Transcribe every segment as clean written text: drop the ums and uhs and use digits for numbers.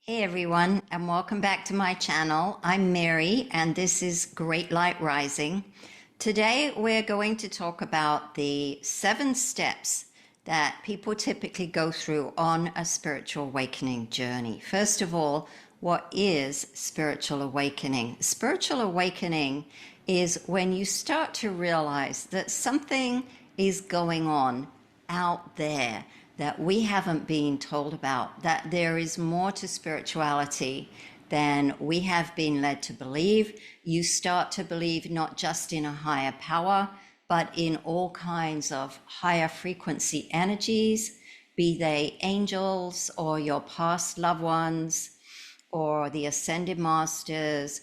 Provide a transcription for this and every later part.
Hey everyone, and welcome back to my channel. I'm Mary, and this is Great Light Rising. Today we're going to talk about the 7 steps that people typically go through on a spiritual awakening journey. First of all, what is spiritual awakening? Spiritual awakening is when you start to realize that something is going on out there that we haven't been told about, that there is more to spirituality than we have been led to believe. You start to believe not just in a higher power, but in all kinds of higher frequency energies, be they angels or your past loved ones, or the ascended masters,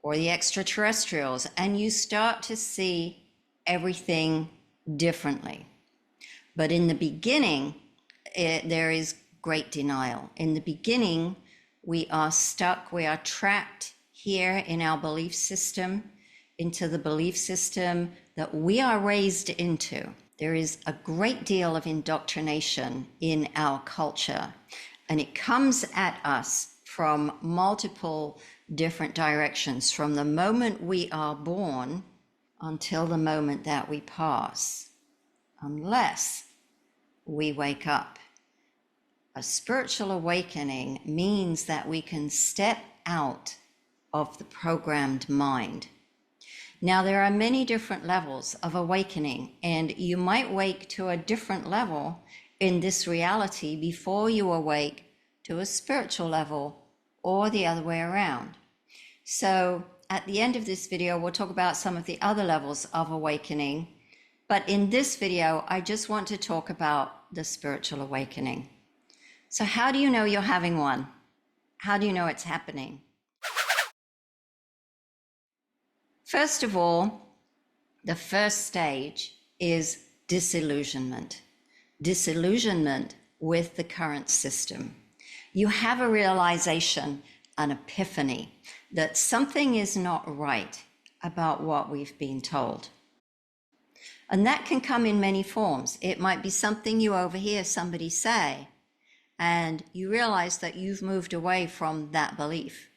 or the extraterrestrials, and you start to see everything differently. But in the beginning, there is great denial. In the beginning, we are stuck, we are trapped here in our belief system, into the belief system that we are raised into. There is a great deal of indoctrination in our culture, and it comes at us from multiple different directions, from the moment we are born until the moment that we pass, unless we wake up. A spiritual awakening means that we can step out of the programmed mind. Now, there are many different levels of awakening, and you might wake to a different level in this reality before you awake to a spiritual level, or the other way around. So at the end of this video, we'll talk about some of the other levels of awakening. But in this video, I just want to talk about the spiritual awakening. So how do you know you're having one? How do you know it's happening? First of all, the first stage is disillusionment. Disillusionment with the current system. You have a realization, an epiphany, that something is not right about what we've been told. And that can come in many forms. It might be something you overhear somebody say, and you realize that you've moved away from that belief.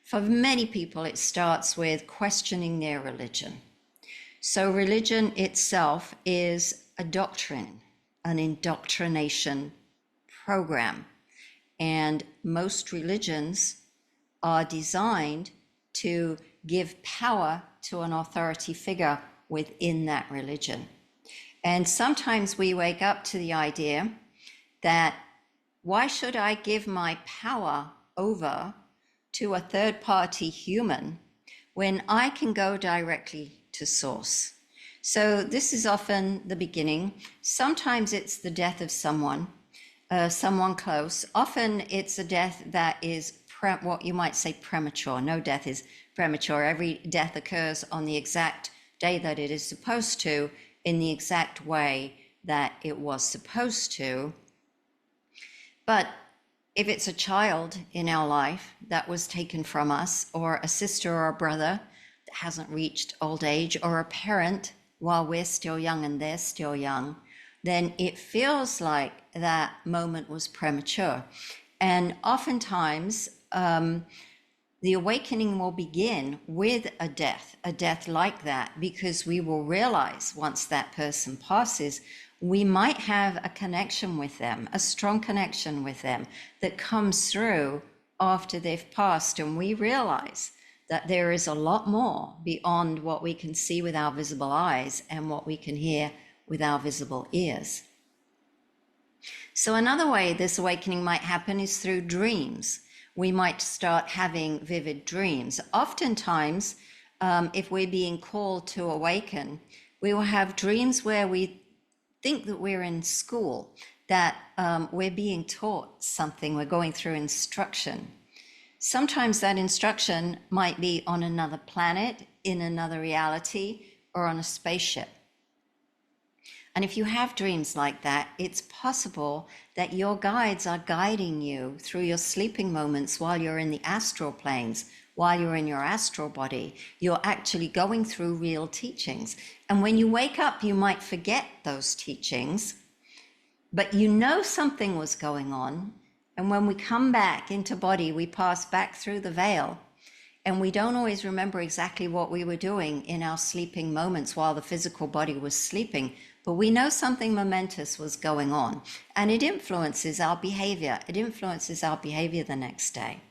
For many people, it starts with questioning their religion. So religion itself is a doctrine, an indoctrination program. And most religions are designed to give power to an authority figure within that religion. And sometimes we wake up to the idea that why should I give my power over to a third-party human when I can go directly to source? So this is often the beginning. Sometimes it's the death of someone close. Often it's a death that is what you might say premature. No death is premature. Every death occurs on the exact day that it is supposed to, in the exact way that it was supposed to. But if it's a child in our life that was taken from us, or a sister or a brother that hasn't reached old age, or a parent while we're still young and they're still young, then it feels like that moment was premature. And oftentimes, the awakening will begin with a death like that, because we will realize once that person passes, we might have a connection with them, a strong connection with them that comes through after they've passed. And we realize that there is a lot more beyond what we can see with our visible eyes and what we can hear with our visible ears. So another way this awakening might happen is through dreams. We might start having vivid dreams. Oftentimes, if we're being called to awaken, we will have dreams where we think that we're in school, that we're being taught something, we're going through instruction. Sometimes that instruction might be on another planet, in another reality, or on a spaceship. And if you have dreams like that, it's possible that your guides are guiding you through your sleeping moments while you're in the astral planes, while you're in your astral body. You're actually going through real teachings. And when you wake up, you might forget those teachings, but you know something was going on. And when we come back into body, we pass back through the veil. And we don't always remember exactly what we were doing in our sleeping moments while the physical body was sleeping. But we know something momentous was going on. And it influences our behavior. It influences our behavior the next day.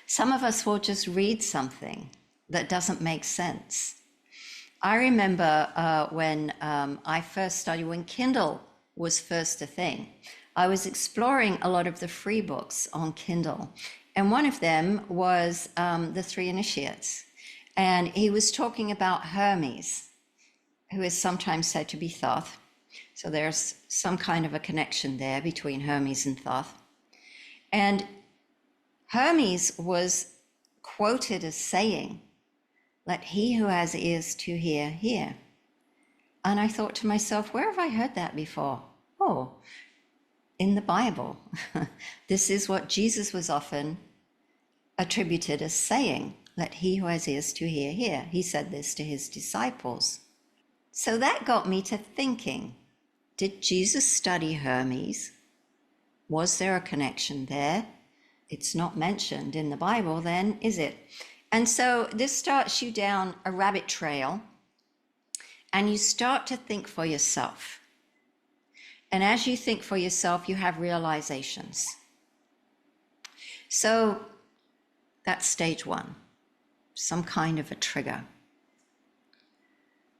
Some of us will just read something that doesn't make sense. I remember when I first started, when Kindle was first a thing, I was exploring a lot of the free books on Kindle. And one of them was The Three Initiates. And he was talking about Hermes, who is sometimes said to be Thoth. So there's some kind of a connection there between Hermes and Thoth. And Hermes was quoted as saying, "Let he who has ears to hear, hear." And I thought to myself, where have I heard that before? Oh, in the Bible. This is what Jesus was often attributed as saying, "Let he who has ears to hear, hear." He said this to his disciples. So that got me to thinking, did Jesus study Hermes? Was there a connection there? It's not mentioned in the Bible then, is it? And so this starts you down a rabbit trail, and you start to think for yourself. And as you think for yourself, you have realizations. So that's stage one, some kind of a trigger.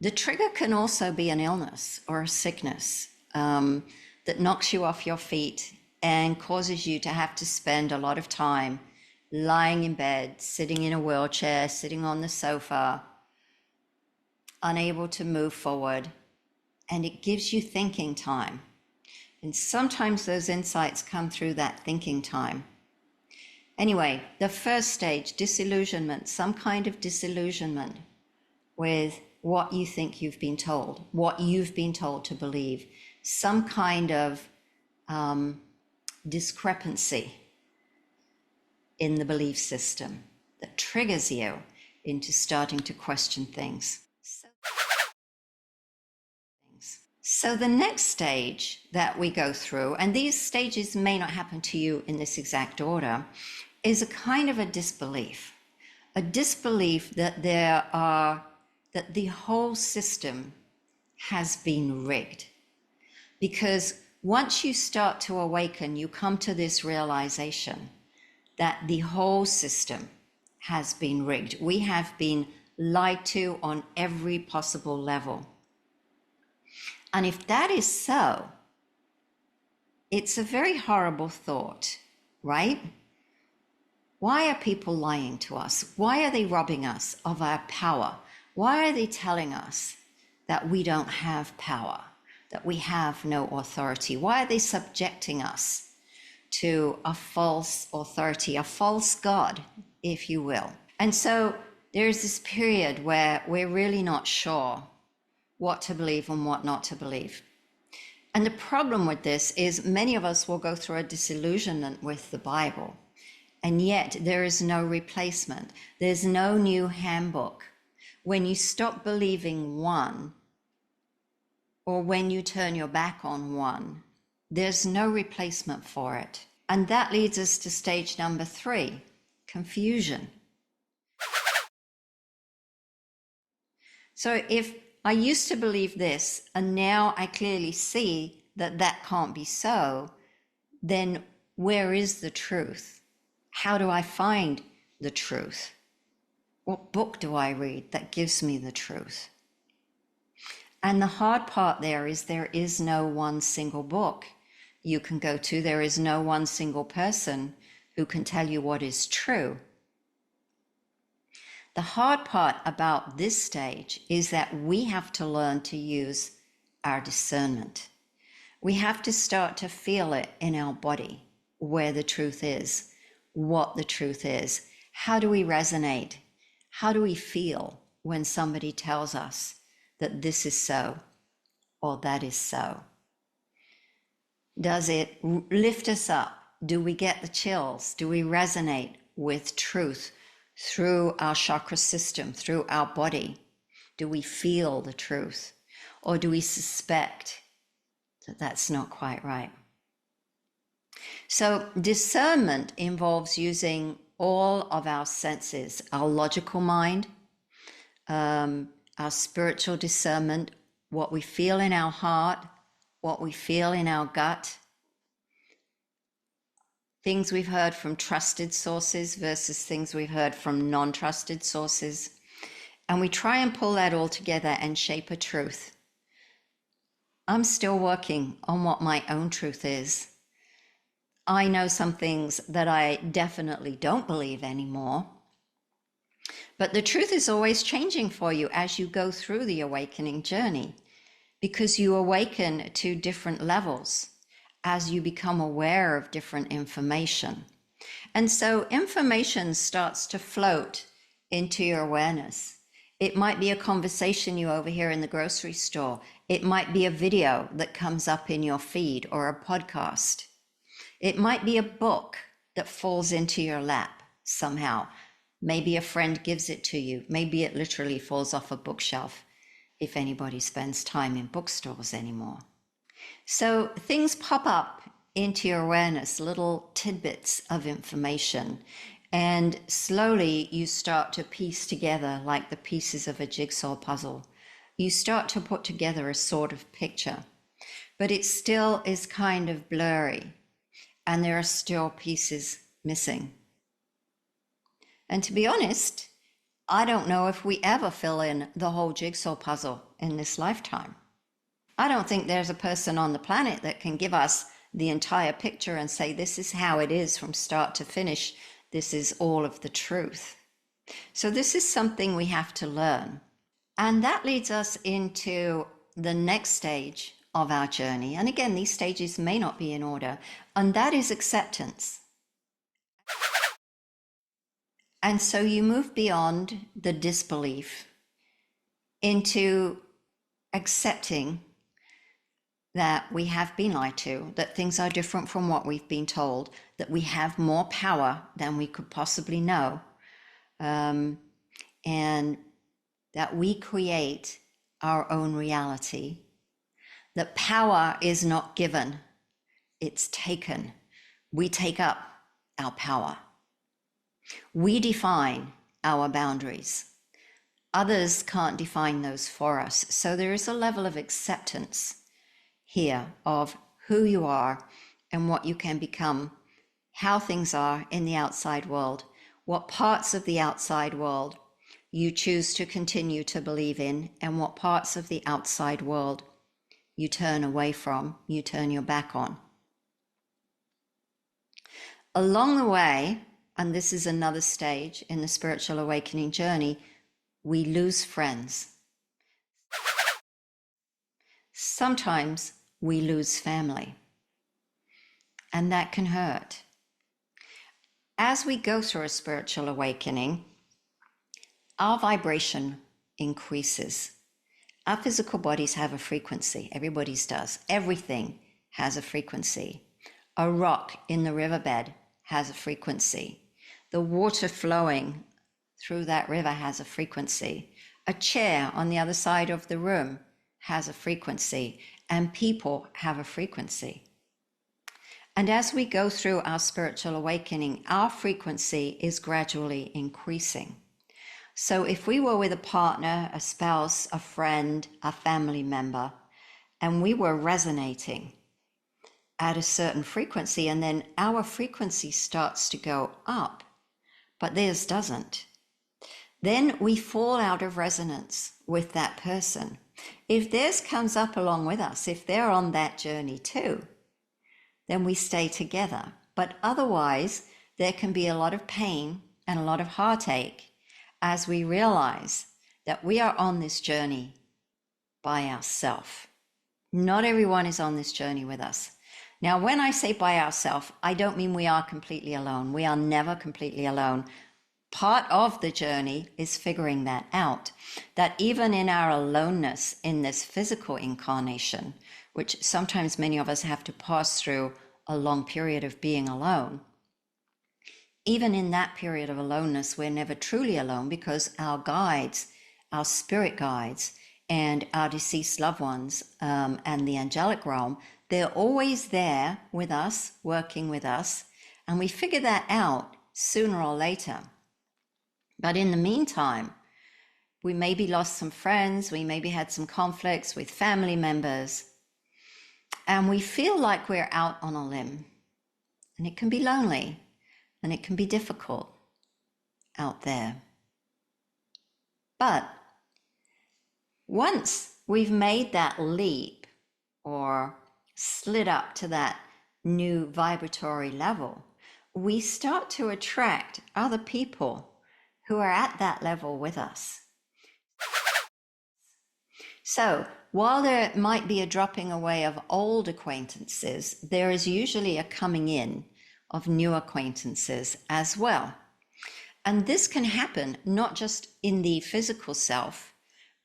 The trigger can also be an illness or a sickness that knocks you off your feet and causes you to have to spend a lot of time lying in bed, sitting in a wheelchair, sitting on the sofa, unable to move forward. And it gives you thinking time. And sometimes those insights come through that thinking time. Anyway, the first stage, disillusionment, some kind of disillusionment with what you think you've been told, what you've been told to believe, some kind of discrepancy in the belief system that triggers you into starting to question things. So the next stage that we go through, and these stages may not happen to you in this exact order, is a kind of a disbelief that that the whole system has been rigged. Because once you start to awaken, you come to this realization that the whole system has been rigged. We have been lied to on every possible level. And if that is so, it's a very horrible thought, right? Why are people lying to us? Why are they robbing us of our power? Why are they telling us that we don't have power, that we have no authority? Why are they subjecting us to a false authority, a false God, if you will? And so there's this period where we're really not sure what to believe and what not to believe. And the problem with this is many of us will go through a disillusionment with the Bible, and yet there is no replacement. There's no new handbook. When you stop believing one, or when you turn your back on one, there's no replacement for it. And that leads us to stage number 3, confusion. So if I used to believe this, and now I clearly see that that can't be so, then where is the truth? How do I find the truth? What book do I read that gives me the truth? And the hard part there is no one single book you can go to. There is no one single person who can tell you what is true. The hard part about this stage is that we have to learn to use our discernment. We have to start to feel it in our body, where the truth is, what the truth is. How do we resonate? How do we feel when somebody tells us that this is so or that is so? Does it lift us up? Do we get the chills? Do we resonate with truth through our chakra system, through our body? Do we feel the truth? Or do we suspect that that's not quite right? So discernment involves using all of our senses, our logical mind, our spiritual discernment, what we feel in our heart, what we feel in our gut, things we've heard from trusted sources versus things we've heard from non-trusted sources. And we try and pull that all together and shape a truth. I'm still working on what my own truth is. I know some things that I definitely don't believe anymore. But the truth is always changing for you as you go through the awakening journey, because you awaken to different levels as you become aware of different information. And so information starts to float into your awareness. It might be a conversation you overhear in the grocery store. It might be a video that comes up in your feed or a podcast. It might be a book that falls into your lap somehow. Maybe a friend gives it to you. Maybe it literally falls off a bookshelf, if anybody spends time in bookstores anymore. So things pop up into your awareness, little tidbits of information, and slowly you start to piece together like the pieces of a jigsaw puzzle. You start to put together a sort of picture, but it still is kind of blurry, and there are still pieces missing. And to be honest, I don't know if we ever fill in the whole jigsaw puzzle in this lifetime. I don't think there's a person on the planet that can give us the entire picture and say, this is how it is from start to finish. This is all of the truth. So this is something we have to learn. And that leads us into the next stage of our journey. And again, these stages may not be in order, and that is acceptance. And so you move beyond the disbelief into accepting that we have been lied to, that things are different from what we've been told, that we have more power than we could possibly know, and that we create our own reality, that power is not given, it's taken. We take up our power. We define our boundaries. Others can't define those for us. So there is a level of acceptance here of who you are and what you can become, how things are in the outside world, what parts of the outside world you choose to continue to believe in, and what parts of the outside world you turn away from, you turn your back on. Along the way, and this is another stage in the spiritual awakening journey, we lose friends. Sometimes we lose family, and that can hurt. As we go through a spiritual awakening, our vibration increases. Our physical bodies have a frequency. Everybody's does. Everything has a frequency. A rock in the riverbed has a frequency. The water flowing through that river has a frequency. A chair on the other side of the room has a frequency, and people have a frequency. And as we go through our spiritual awakening, our frequency is gradually increasing. So if we were with a partner, a spouse, a friend, a family member, and we were resonating at a certain frequency, and then our frequency starts to go up, but theirs doesn't, then we fall out of resonance with that person. If theirs comes up along with us, if they're on that journey too, then we stay together. But otherwise, there can be a lot of pain and a lot of heartache as we realize that we are on this journey by ourselves. Not everyone is on this journey with us. Now, when I say by ourselves, I don't mean we are completely alone. We are never completely alone. Part of the journey is figuring that out, that even in our aloneness in this physical incarnation, which sometimes many of us have to pass through a long period of being alone, even in that period of aloneness, we're never truly alone, because our guides, our spirit guides, and our deceased loved ones, and the angelic realm, They're always there with us, working with us, and we figure that out sooner or later. But in the meantime, we maybe lost some friends, we maybe had some conflicts with family members, and we feel like we're out on a limb. And it can be lonely, and it can be difficult out there. But once we've made that leap or slid up to that new vibratory level, we start to attract other people who are at that level with us. So while there might be a dropping away of old acquaintances, there is usually a coming in of new acquaintances as well. And this can happen not just in the physical self,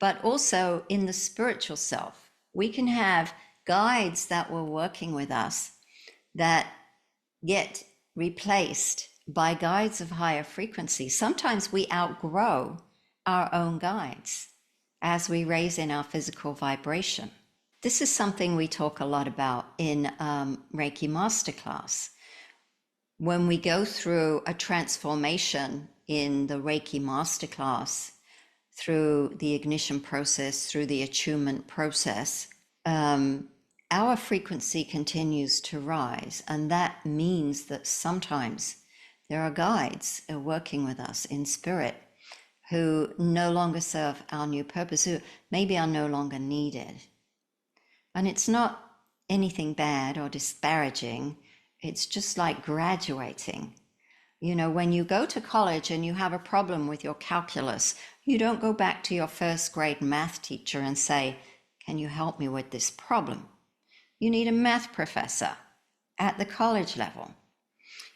but also in the spiritual self. We can have guides that were working with us that get replaced by guides of higher frequency. Sometimes we outgrow our own guides as we raise in our physical vibration. This is something we talk a lot about in Reiki Masterclass. When we go through a transformation in the Reiki Masterclass, through the ignition process, through the attunement process, our frequency continues to rise. And that means that sometimes there are guides who are working with us in spirit who no longer serve our new purpose, who maybe are no longer needed. And it's not anything bad or disparaging. It's just like graduating. You know, when you go to college and you have a problem with your calculus, you don't go back to your first grade math teacher and say, can you help me with this problem? You need a math professor at the college level.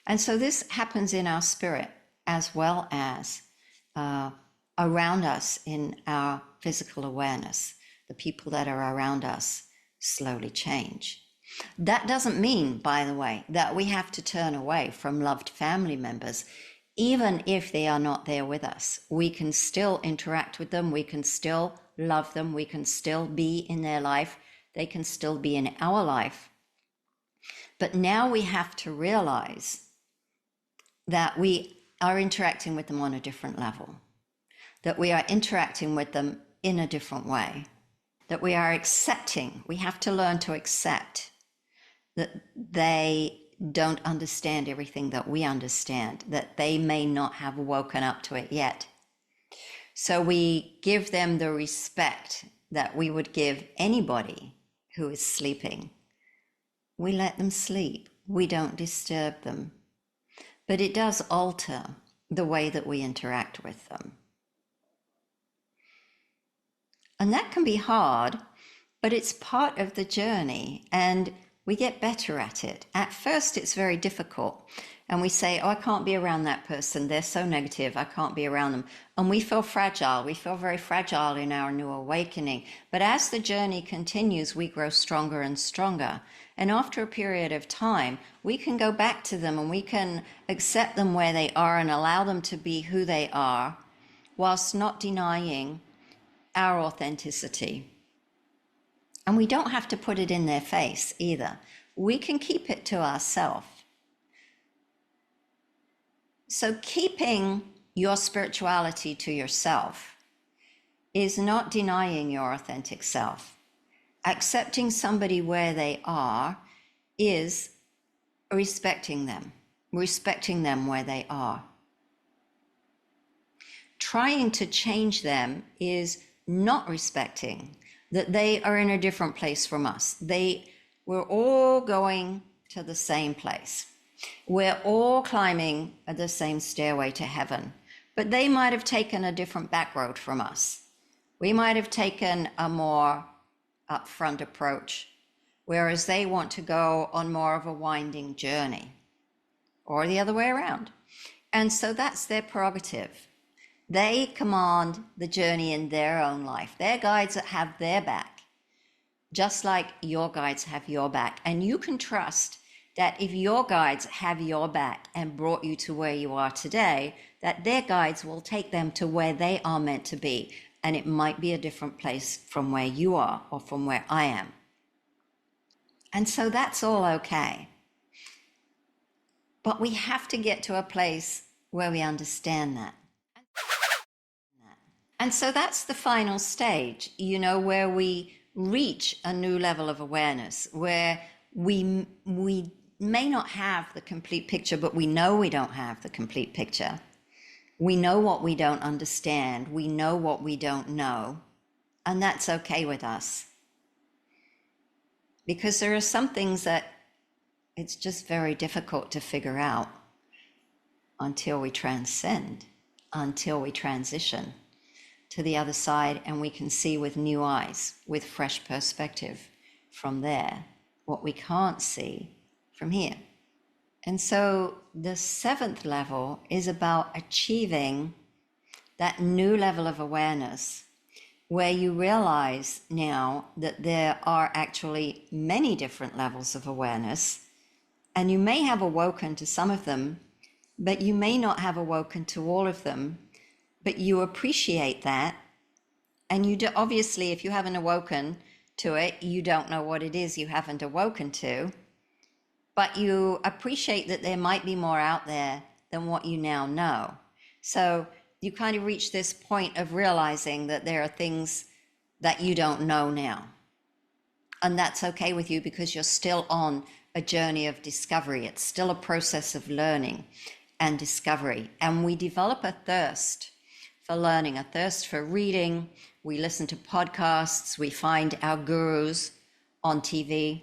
And so this happens in our spirit as well as around us in our physical awareness. The people that are around us slowly change. That doesn't mean, by the way, that we have to turn away from loved family members, even if they are not there with us. We can still interact with them, we can still love them, we can still be in their life, they can still be in our life. But now we have to realize that we are interacting with them on a different level, that we are interacting with them in a different way, that we are accepting. We have to learn to accept that they don't understand everything that we understand, that they may not have woken up to it yet. So we give them the respect that we would give anybody who is sleeping. We let them sleep. We don't disturb them. But it does alter the way that we interact with them. And that can be hard, but it's part of the journey, and we get better at it. At first, it's very difficult. And we say, oh, I can't be around that person. They're so negative. I can't be around them. And we feel fragile. We feel very fragile in our new awakening. But as the journey continues, we grow stronger and stronger. And after a period of time, we can go back to them and we can accept them where they are and allow them to be who they are, whilst not denying our authenticity. And we don't have to put it in their face either. We can keep it to ourselves. So keeping your spirituality to yourself is not denying your authentic self. Accepting somebody where they are is respecting them where they are. Trying to change them is not respecting that they are in a different place from us. We're all going to the same place. We're all climbing the same stairway to heaven, but they might have taken a different back road from us. We might have taken a more upfront approach, whereas they want to go on more of a winding journey, or the other way around. And so that's their prerogative. They command the journey in their own life. They're guides that have their back, just like your guides have your back. And you can trust that if your guides have your back and brought you to where you are today, that their guides will take them to where they are meant to be. And it might be a different place from where you are or from where I am. And so that's all okay. But we have to get to a place where we understand that. And so that's the final stage, where we reach a new level of awareness, where we may not have the complete picture, but we know we don't have the complete picture. We know what we don't understand. We know what we don't know. And that's okay with us. Because there are some things that it's just very difficult to figure out until we transcend, until we transition to the other side, and we can see with new eyes, with fresh perspective from there, what we can't see from here. And so the 7th level is about achieving that new level of awareness where you realize now that there are actually many different levels of awareness, and you may have awoken to some of them, but you may not have awoken to all of them, but you appreciate that. And you do, obviously, if you haven't awoken to it, you don't know what it is you haven't awoken to, but you appreciate that there might be more out there than what you now know. So you kind of reach this point of realizing that there are things that you don't know now. And that's okay with you because you're still on a journey of discovery. It's still a process of learning and discovery. And we develop a thirst for learning, a thirst for reading. We listen to podcasts. We find our gurus on TV,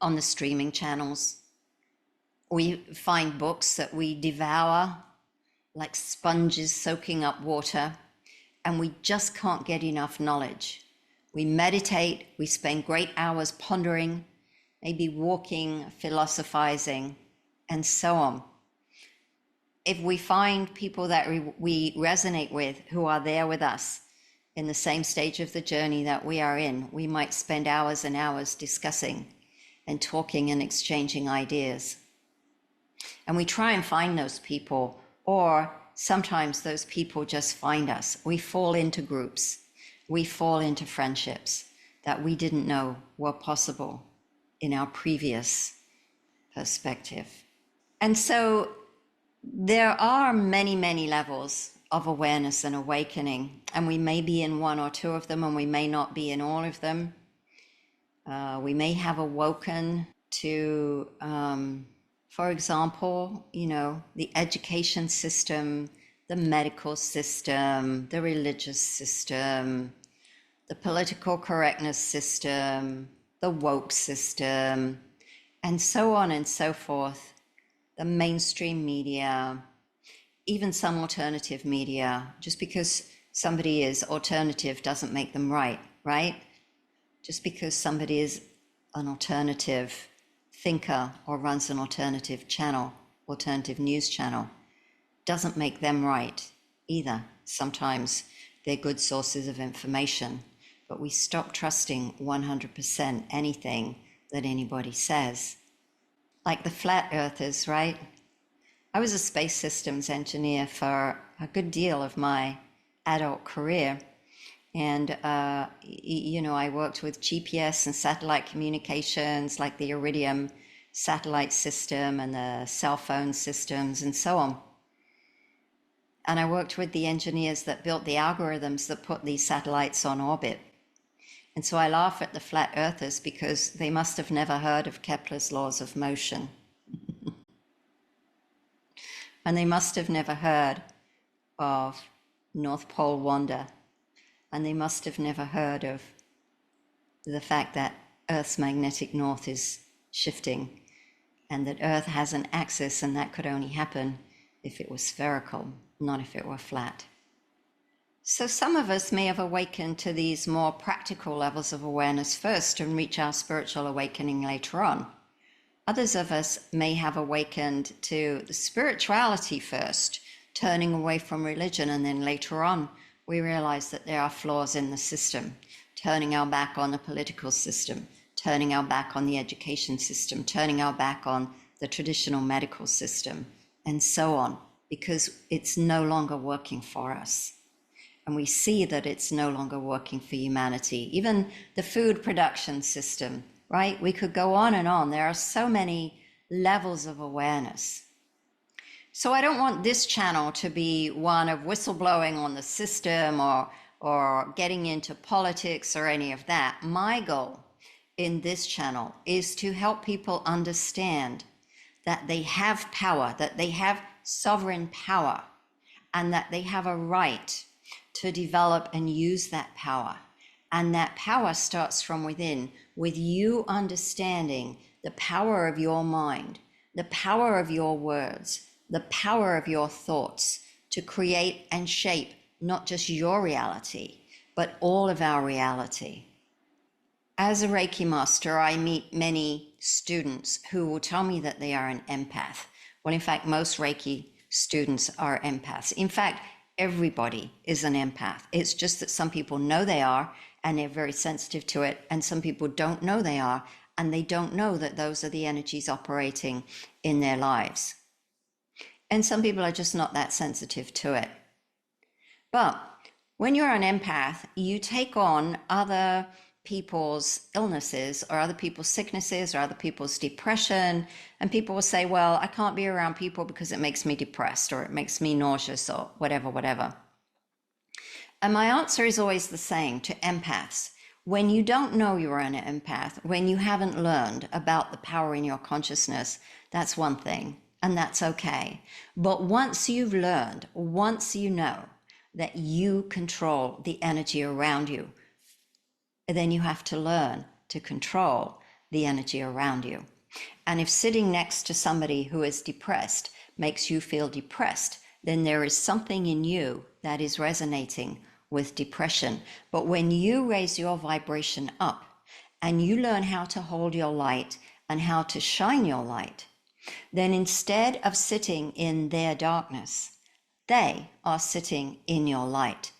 on the streaming channels. We find books that we devour like sponges soaking up water, and we just can't get enough knowledge. We meditate, we spend great hours pondering, maybe walking, philosophizing, and so on. If we find people that we resonate with, who are there with us in the same stage of the journey that we are in, we might spend hours and hours discussing and talking and exchanging ideas. And we try and find those people, or sometimes those people just find us. We fall into groups. We fall into friendships that we didn't know were possible in our previous perspective. And so there are many, many levels of awareness and awakening, and we may be in one or two of them, and we may not be in all of them. We may have awoken to, for example, the education system, the medical system, the religious system, the political correctness system, the woke system, and so on and so forth, the mainstream media, even some alternative media. Just because somebody is alternative doesn't make them right, right? Just because somebody is an alternative thinker or runs an alternative channel, alternative news channel, doesn't make them right either. Sometimes they're good sources of information, but we stop trusting 100% anything that anybody says. Like the flat earthers, right? I was a space systems engineer for a good deal of my adult career. And, I worked with GPS and satellite communications, like the Iridium satellite system and the cell phone systems and so on. And I worked with the engineers that built the algorithms that put these satellites on orbit. And so I laugh at the flat earthers because they must have never heard of Kepler's laws of motion. And they must have never heard of North Pole Wander. And they must have never heard of the fact that Earth's magnetic north is shifting, and that Earth has an axis, and that could only happen if it was spherical, not if it were flat. So some of us may have awakened to these more practical levels of awareness first and reach our spiritual awakening later on. Others of us may have awakened to the spirituality first, turning away from religion, and then later on we realize that there are flaws in the system, turning our back on the political system, turning our back on the education system, turning our back on the traditional medical system, and so on, because it's no longer working for us. And we see that it's no longer working for humanity. Even the food production system, right? We could go on and on. There are so many levels of awareness. So I don't want this channel to be one of whistleblowing on the system or getting into politics or any of that. My goal in this channel is to help people understand that they have power, that they have sovereign power, and that they have a right to develop and use that power. And that power starts from within, with you understanding the power of your mind, the power of your words, the power of your thoughts to create and shape not just your reality, but all of our reality. As a Reiki master, I meet many students who will tell me that they are an empath. Well, in fact, most Reiki students are empaths. In fact, everybody is an empath. It's just that some people know they are and they're very sensitive to it, and some people don't know they are, and they don't know that those are the energies operating in their lives. And some people are just not that sensitive to it. But when you're an empath, you take on other people's illnesses or other people's sicknesses or other people's depression, and people will say, well, I can't be around people because it makes me depressed or it makes me nauseous or whatever. And my answer is always the same to empaths. When you don't know you're an empath, when you haven't learned about the power in your consciousness, that's one thing, and that's okay. But once you've learned, once you know that you control the energy around you, then you have to learn to control the energy around you. And if sitting next to somebody who is depressed makes you feel depressed, then there is something in you that is resonating with depression. But when you raise your vibration up and you learn how to hold your light and how to shine your light, then instead of sitting in their darkness, they are sitting in your light.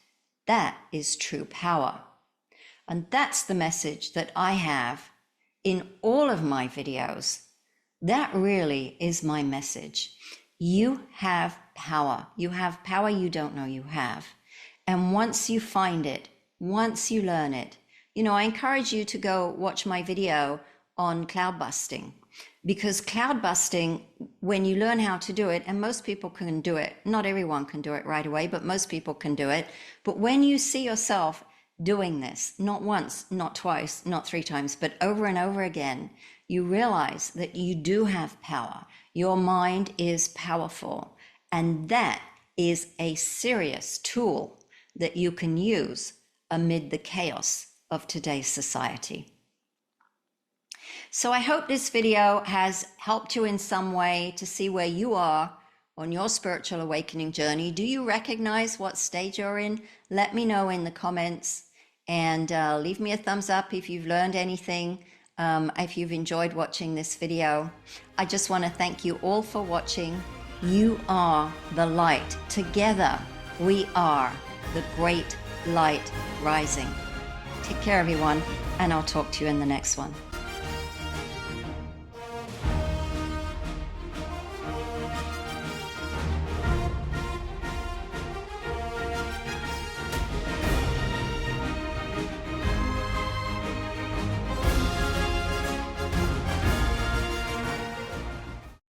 That is true power. And that's the message that I have in all of my videos. That really is my message. You have power. You have power you don't know you have. And once you find it, once you learn it, I encourage you to go watch my video on cloudbusting, because cloudbusting, when you learn how to do it, and most people can do it, not everyone can do it right away, but most people can do it. But when you see yourself doing this, not once, not twice, not 3 times, but over and over again, you realize that you do have power. Your mind is powerful, and that is a serious tool that you can use amid the chaos of today's society. So I hope this video has helped you in some way to see where you are on your spiritual awakening journey. Do you recognize what stage you're in? Let me know in the comments, and leave me a thumbs up if you've learned anything, if you've enjoyed watching this video. I just want to thank you all for watching. You are the light. Together we are the great light rising. Take care, everyone, and I'll talk to you in the next one.